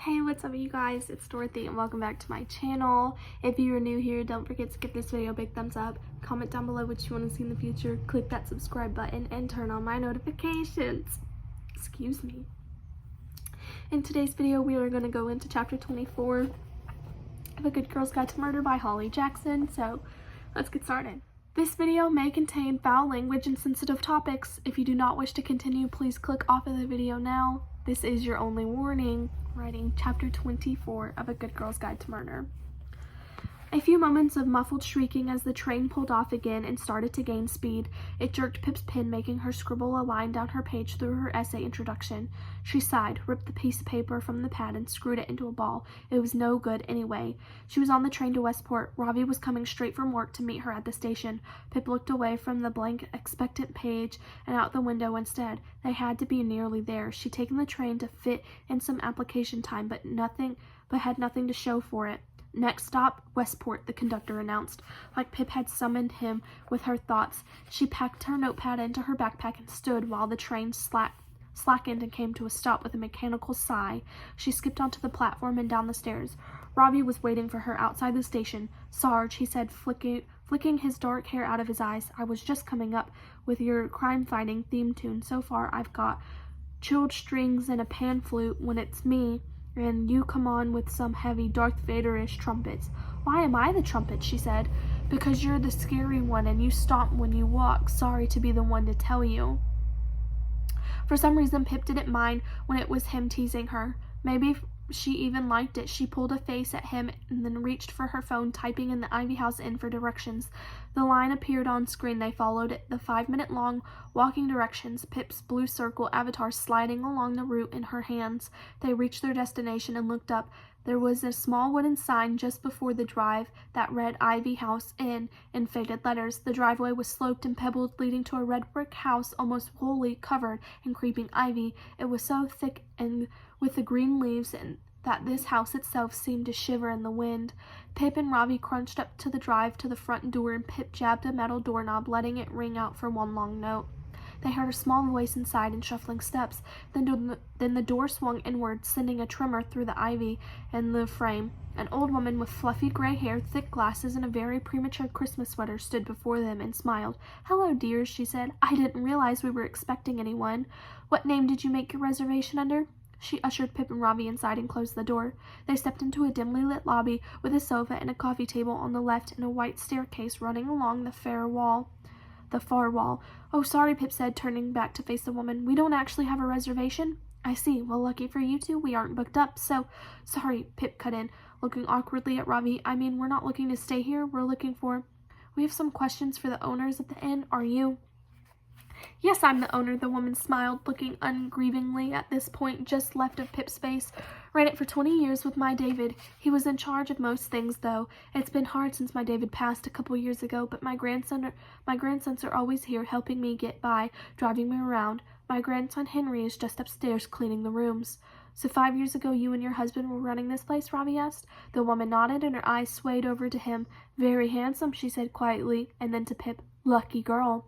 Hey, what's up you guys? It's Dorothy and welcome back to my channel. If you are new here, don't forget to give this video a big thumbs up, comment down below what you want to see in the future, click that subscribe button, and turn on my notifications. Excuse me. In today's video, we are going to go into chapter 24 of A Good Girl's Guide to Murder by Holly Jackson, so let's get started. This video may contain foul language and sensitive topics. If you do not wish to continue, please click off of the video now. This is your only warning. Writing chapter 24 of A Good Girl's Guide to Murder. A few moments of muffled shrieking as the train pulled off again and started to gain speed. It jerked Pip's pen, making her scribble a line down her page through her essay introduction. She sighed, ripped the piece of paper from the pad, and screwed it into a ball. It was no good anyway. She was on the train to Westport. Ravi was coming straight from work to meet her at the station. Pip looked away from the blank, expectant page and out the window instead. They had to be nearly there. She'd taken the train to fit in some application time, but had nothing to show for it. Next stop, Westport, the conductor announced. Like Pip had summoned him with her thoughts, she packed her notepad into her backpack and stood while the train slackened and came to a stop with a mechanical sigh. She skipped onto the platform and down the stairs. Ravi was waiting for her outside the station. "Sarge," he said, flicking his dark hair out of his eyes, "I was just coming up with your crime-fighting theme tune. So far, I've got chilled strings and a pan flute when it's me, and you come on with some heavy Darth Vader-ish trumpets." "Why am I the trumpet?" she said. "Because you're the scary one and you stomp when you walk. Sorry to be the one to tell you." For some reason, Pip didn't mind when it was him teasing her. Maybe she even liked it. She pulled a face at him and then reached for her phone, typing in the Ivy House Inn for directions. The line appeared on screen. They followed it, the 5-minute-long walking directions, Pip's blue circle avatar sliding along the route in her hands. They reached their destination and looked up. There was a small wooden sign just before the drive that read Ivy House Inn in faded letters. The driveway was sloped and pebbled, leading to a red brick house almost wholly covered in creeping ivy. It was so thick and with the green leaves and that this house itself seemed to shiver in the wind. Pip and Ravi crunched up to the drive to the front door, and Pip jabbed a metal doorknob, letting it ring out for one long note. They heard a small voice inside and shuffling steps. Then the door swung inward, sending a tremor through the ivy and the frame. An old woman with fluffy gray hair, thick glasses, and a very premature Christmas sweater stood before them and smiled. "Hello, dears," she said. "I didn't realize we were expecting anyone. What name did you make your reservation under?" She ushered Pip and Ravi inside and closed the door. They stepped into a dimly lit lobby with a sofa and a coffee table on the left and a white staircase running along the far wall. "Oh, sorry," Pip said, turning back to face the woman. "We don't actually have a reservation." "I see. Well, lucky for you two, we aren't booked up, so—" "Sorry," Pip cut in, looking awkwardly at Ravi. "I mean, we're not looking to stay here. We have some questions for the owners of the inn. Are you?" "Yes, I'm the owner," the woman smiled, looking ungrievingly at this point just left of Pip's face. "Ran it for 20 years with my David. He was in charge of most things, though. It's been hard since my David passed a couple years ago, but my grandsons are always here helping me get by, driving me around. My grandson Henry is just upstairs cleaning the rooms." "So 5 years ago you and your husband were running this place?" Ravi asked. The woman nodded and her eyes swayed over to him. "Very handsome," she said quietly, and then to Pip, "Lucky girl."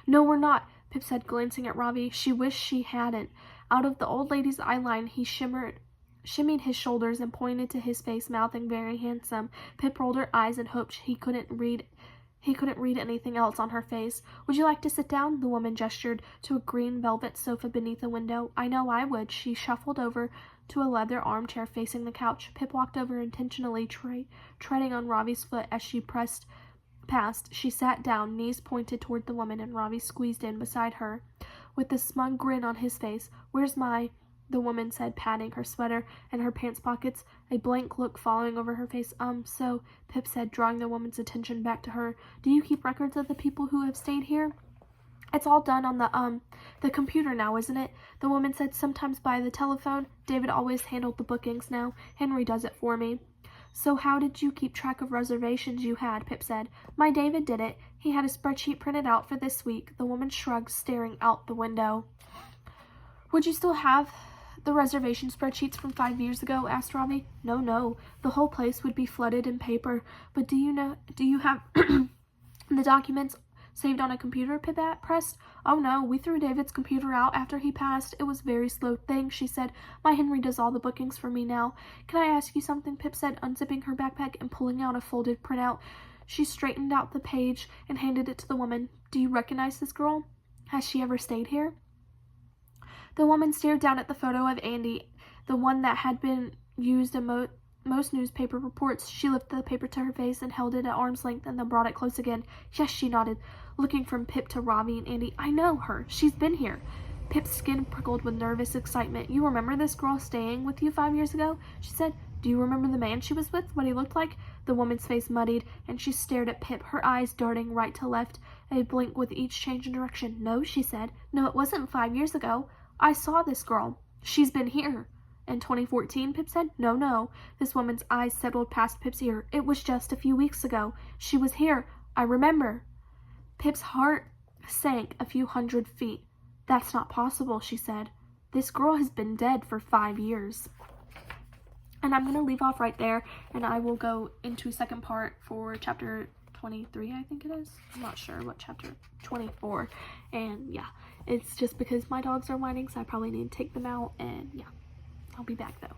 "No, we're not," Pip said, glancing at Ravi. She wished she hadn't. Out of the old lady's eyeline, he shimmied his shoulders and pointed to his face, mouthing "very handsome." Pip rolled her eyes and hoped he couldn't read anything else on her face. "Would you like to sit down?" The woman gestured to a green velvet sofa beneath the window. "I know I would." She shuffled over to a leather armchair facing the couch. Pip walked over, intentionally treading on Ravi's foot as she pressed past. She sat down, knees pointed toward the woman, and Ravi squeezed in beside her with a smug grin on his face. "Where's my—" the woman said, patting her sweater and her pants pockets, a blank look falling over her face. So," Pip said, drawing the woman's attention back to her, "do you keep records of the people who have stayed here?" "It's all done on the computer now, isn't it?" The woman said, "Sometimes by the telephone. David always handled the bookings now. Henry does it for me." "So how did you keep track of reservations you had?" Pip said. "My David did it. He had a spreadsheet printed out for this week." The woman shrugged, staring out the window. "Would you still have the reservation spreadsheets from 5 years ago?" asked Ravi. No. The whole place would be flooded in paper. But do you have the documents Saved on a computer, Pip pressed. Oh no, we threw David's computer out after he passed. It was a very slow thing, she said. My Henry does all the bookings for me now. Can I ask you something, Pip said, unzipping her backpack and pulling out a folded printout. She straightened out the page and handed it to the woman. Do you recognize this girl? Has she ever stayed here? The woman stared down at the photo of Andy, the one that had been used in most newspaper reports. She lifted the paper to her face and held it at arm's length and then brought it close again. Yes, she nodded, looking from Pip to Robbie and Andy. I know her. She's been here. Pip's skin prickled with nervous excitement. You remember this girl staying with you 5 years ago? She said. Do you remember the man she was with, what he looked like? The woman's face muddied, and she stared at Pip, her eyes darting right to left, a blink with each change in direction. No, she said. No, it wasn't 5 years ago. I saw this girl. She's been here. In 2014, Pip said. No. This woman's eyes settled past Pip's ear. It was just a few weeks ago. She was here. I remember. Pip's heart sank a few hundred feet. That's not possible, she said. This girl has been dead for 5 years. And I'm going to leave off right there, and I will go into second part for chapter 23, I think it is. I'm not sure what chapter. 24. And yeah, it's just because my dogs are whining, so I probably need to take them out, and yeah. I'll be back though.